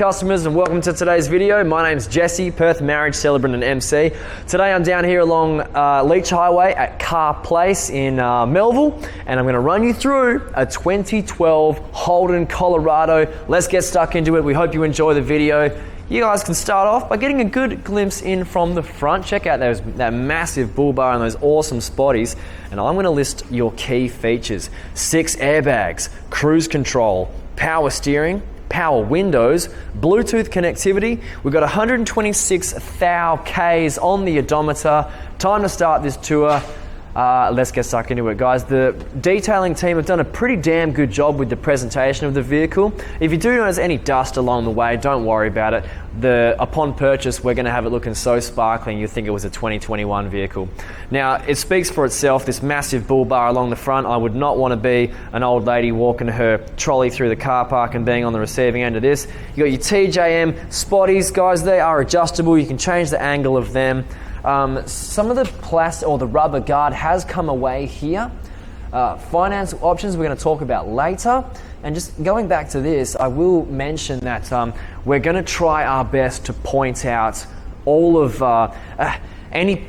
customers, and welcome to today's video. My name's Jesse, Perth marriage celebrant and MC. Today I'm down here along Leach Highway at Carr Place in Mellville, and I'm going to run you through a 2012 Holden Colorado. Let's get stuck into it. We hope you enjoy the video. You guys can start off by getting a good glimpse in from the front. Check out that massive bull bar and those awesome spotties. And I'm going to list your key features. 6 airbags, cruise control, power steering, power windows, Bluetooth connectivity. We've got 126 thou Ks on the odometer. Time to start this tour. Let's get stuck into it, guys. The detailing team have done a pretty damn good job with the presentation of the vehicle. If you do notice any dust along the way, don't worry about it. Upon purchase, we're going to have it looking so sparkling you think it was a 2021 vehicle. Now, it speaks for itself, this massive bull bar along the front. I would not want to be an old lady walking her trolley through the car park and being on the receiving end of this. You got your TJM spotties, guys. They are adjustable. You can change the angle of them. Some of the plastic or the rubber guard has come away here. Finance options we're going to talk about later. And just going back to this, I will mention that we're going to try our best to point out all of any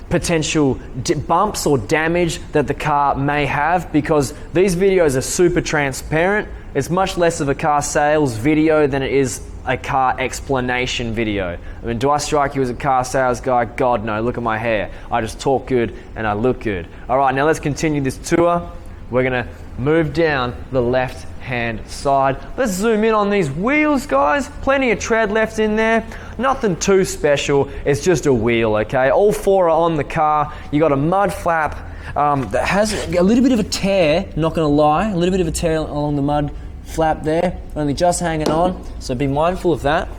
potential bumps or damage that the car may have, because these videos are super transparent. It's much less of a car sales video than it is a car explanation video. I mean, do I strike you as a car sales guy? God, no. Look at my hair. I just talk good and I look good. All right, now let's continue this tour. We're going to move down the left-hand side. Let's zoom in on these wheels, guys. Plenty of tread left in there. Nothing too special. It's just a wheel, okay? All 4 are on the car. You got a mud flap that has a little bit of a tear, not going to lie. A little bit of a tear along the mud flap there, only just hanging on, so be mindful of that.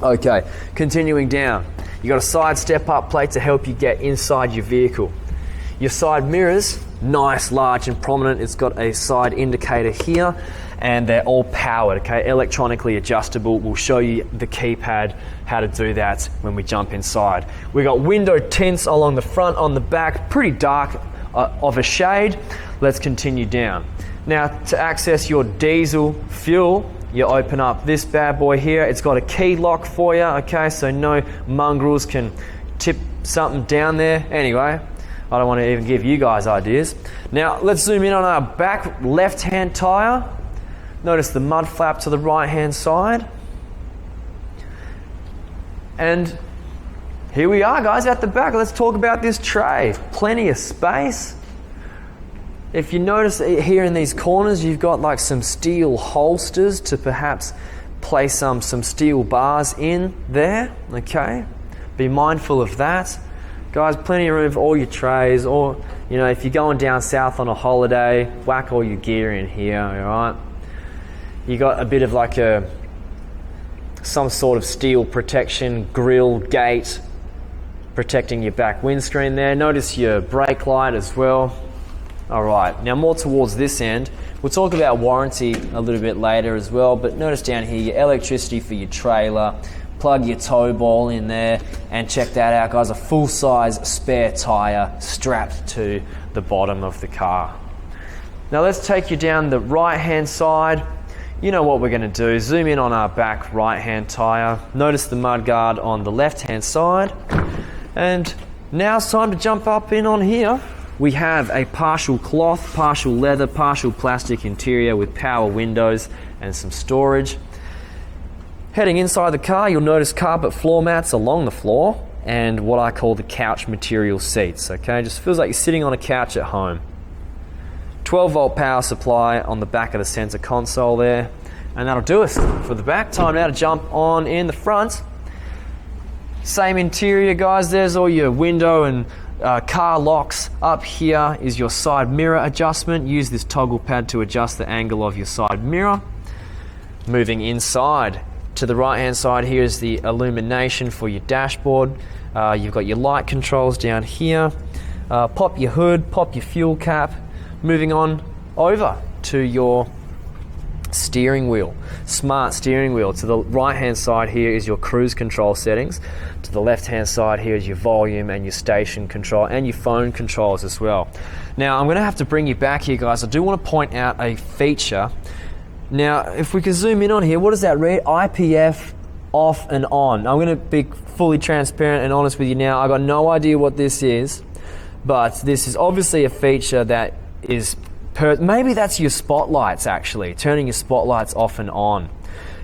Okay, continuing down, you got a side step-up plate to help you get inside your vehicle. Your side mirrors, nice, large and prominent. It's got a side indicator here, and they're all powered, okay, electronically adjustable. We'll show you the keypad, how to do that when we jump inside. We got window tints along the front, on the back, pretty dark of a shade. Let's continue down. Now, to access your diesel fuel, you open up this bad boy here. It's got a key lock for you, okay, so no mongrels can tip something down there. Anyway, I don't want to even give you guys ideas. Now, let's zoom in on our back left-hand tyre. Notice the mud flap to the right-hand side. And here we are, guys, at the back. Let's talk about this tray. Plenty of space. If you notice here in these corners, you've got like some steel holsters to perhaps place some steel bars in there, okay? Be mindful of that. Guys, plenty of room for all your trays, or, you know, if you're going down south on a holiday, whack all your gear in here, all right? You got a bit of like some sort of steel protection, grill, gate, protecting your back windscreen there. Notice your brake light as well. All right, now more towards this end. We'll talk about warranty a little bit later as well, but notice down here your electricity for your trailer, plug your tow ball in there, and check that out, guys, a full-size spare tyre strapped to the bottom of the car. Now let's take you down the right-hand side. You know what we're going to do. Zoom in on our back right-hand tyre. Notice the mudguard on the left-hand side. And now it's time to jump up in on here. We have a partial cloth, partial leather, partial plastic interior with power windows and some storage. Heading inside the car, you'll notice carpet floor mats along the floor and what I call the couch material seats, okay? Just feels like you're sitting on a couch at home. 12-volt power supply on the back of the center console there. And that'll do us for the back. Time now to jump on in the front. Same interior, guys. There's all your window and car locks. Up here is your side mirror adjustment. Use this toggle pad to adjust the angle of your side mirror. Moving inside to the right hand side, here is the illumination for your dashboard. You've got your light controls down here. Pop your hood, pop your fuel cap. Moving on over to your steering wheel, smart steering wheel. To the right hand side here is your cruise control settings. To the left hand side here is your volume and your station control and your phone controls as well. Now I'm going to have to bring you back here, guys. I do want to point out a feature Now, if we can zoom in on here, what does that read? IPF off and on. I'm going to be fully transparent and honest with you now. I got no idea what this is, but this is obviously a feature that is, maybe that's your spotlights actually, turning your spotlights off and on.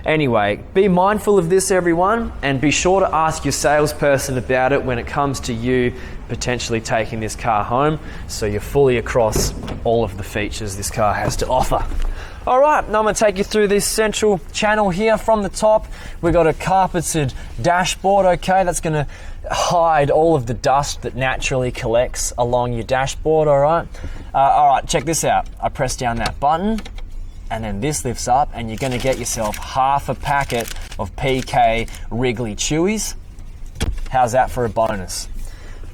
Anyway, be mindful of this, everyone, and be sure to ask your salesperson about it when it comes to you potentially taking this car home, so you're fully across all of the features this car has to offer. All right, now I'm going to take you through this central channel here. From the top, we've got a carpeted dashboard, okay? That's going to hide all of the dust that naturally collects along your dashboard, all right? All right, check this out. I press down that button, and then this lifts up, and you're going to get yourself half a packet of PK Wrigley Chewies. How's that for a bonus?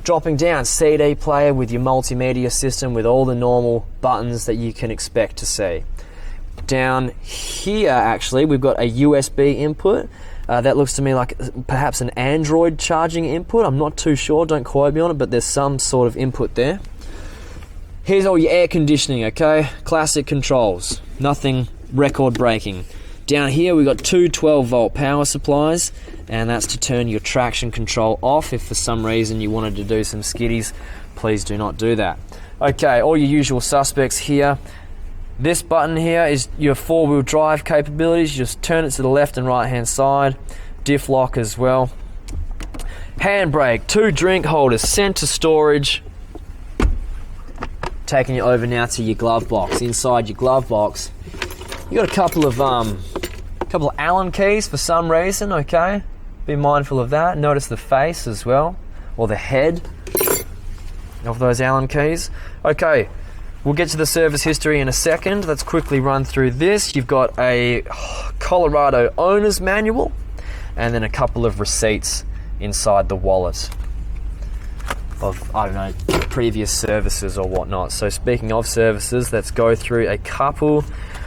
Dropping down, CD player with your multimedia system with all the normal buttons that you can expect to see. Down here, actually, we've got a USB input. That looks to me like perhaps an Android charging input. I'm not too sure, don't quote me on it, but there's some sort of input there. Here's all your air conditioning, okay? Classic controls, nothing record breaking. Down here we've got two 12-volt power supplies, and that's to turn your traction control off. If for some reason you wanted to do some skiddies, please do not do that. Okay, all your usual suspects here. This button here is your four-wheel drive capabilities. You just turn it to the left and right-hand side. Diff lock as well. Handbrake, two drink holders, center storage. Taking you over now to your glove box. Inside your glove box, you got a couple of Allen keys for some reason, okay? Be mindful of that. Notice the face as well, or the head of those Allen keys. Okay, we'll get to the service history in a second. Let's quickly run through this. You've got a Colorado owner's manual, and then a couple of receipts inside the wallet of, I don't know, previous services or whatnot. So speaking of services, let's go through a couple.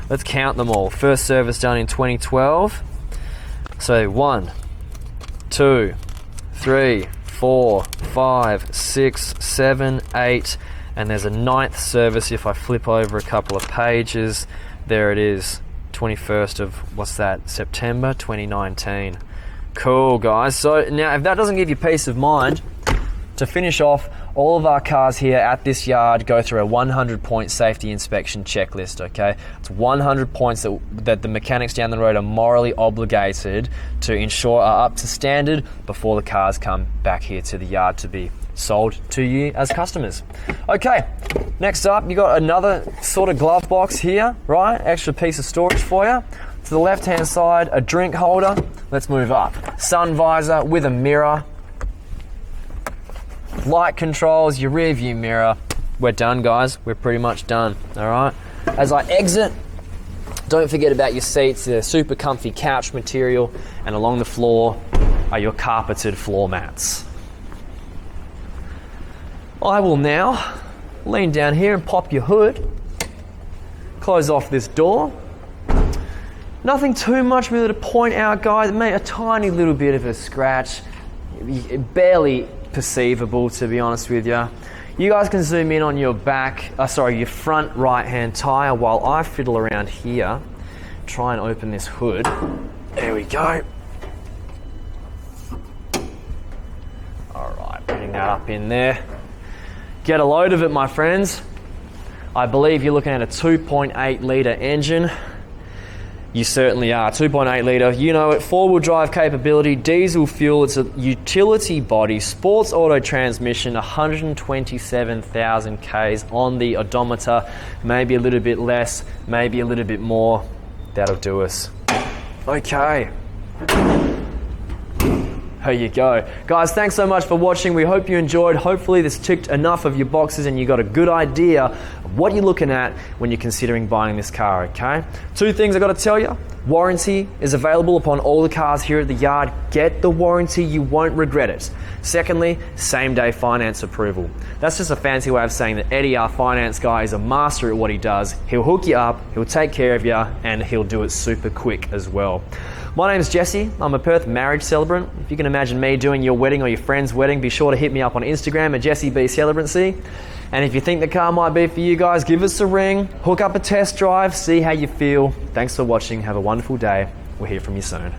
Let's count them all. First service done in 2012. So 1, 2, 3, 4, 5, 6, 7, 8, and there's a 9th service if I flip over a couple of pages. There it is, 21st of, what's that, September 2019. Cool, guys. So now if that doesn't give you peace of mind, to finish off, all of our cars here at this yard go through a 100-point safety inspection checklist, okay? It's 100 points that the mechanics down the road are morally obligated to ensure are up to standard before the cars come back here to the yard to be sold to you as customers. Okay, next up, you got another sort of glove box here, right? Extra piece of storage for you. To the left-hand side, a drink holder. Let's move up. Sun visor with a mirror. Light controls, your rear view mirror. We're done, guys. We're pretty much done, all right? As I exit, don't forget about your seats. They're super comfy couch material, and along the floor are your carpeted floor mats. I will now lean down here and pop your hood, close off this door. Nothing too much really to point out, guys. Maybe a tiny little bit of a scratch, barely perceivable, to be honest with you. You guys can zoom in on your your front right-hand tire while I fiddle around here, try and open this hood. There we go. All right, putting that up in there. Get a load of it, my friends. I believe you're looking at a 2.8 litre engine. You certainly are. 2.8 litre, you know it, four-wheel drive capability, diesel fuel, it's a utility body, sports auto transmission, 127,000 Ks on the odometer, maybe a little bit less, maybe a little bit more. That'll do us. Okay. There you go. Guys, thanks so much for watching. We hope you enjoyed. Hopefully this ticked enough of your boxes and you got a good idea of what you're looking at when you're considering buying this car, okay? Two things I got to tell you. Warranty is available upon all the cars here at the yard. Get the warranty, you won't regret it. Secondly, same day finance approval. That's just a fancy way of saying that Eddie, our finance guy, is a master at what he does. He'll hook you up, he'll take care of you, and he'll do it super quick as well. My name's Jesse. I'm a Perth marriage celebrant. If you can imagine me doing your wedding or your friend's wedding, be sure to hit me up on Instagram at JesseBCelebrancy. And if you think the car might be for you guys, give us a ring, hook up a test drive, see how you feel. Thanks for watching. Have a wonderful day. We'll hear from you soon.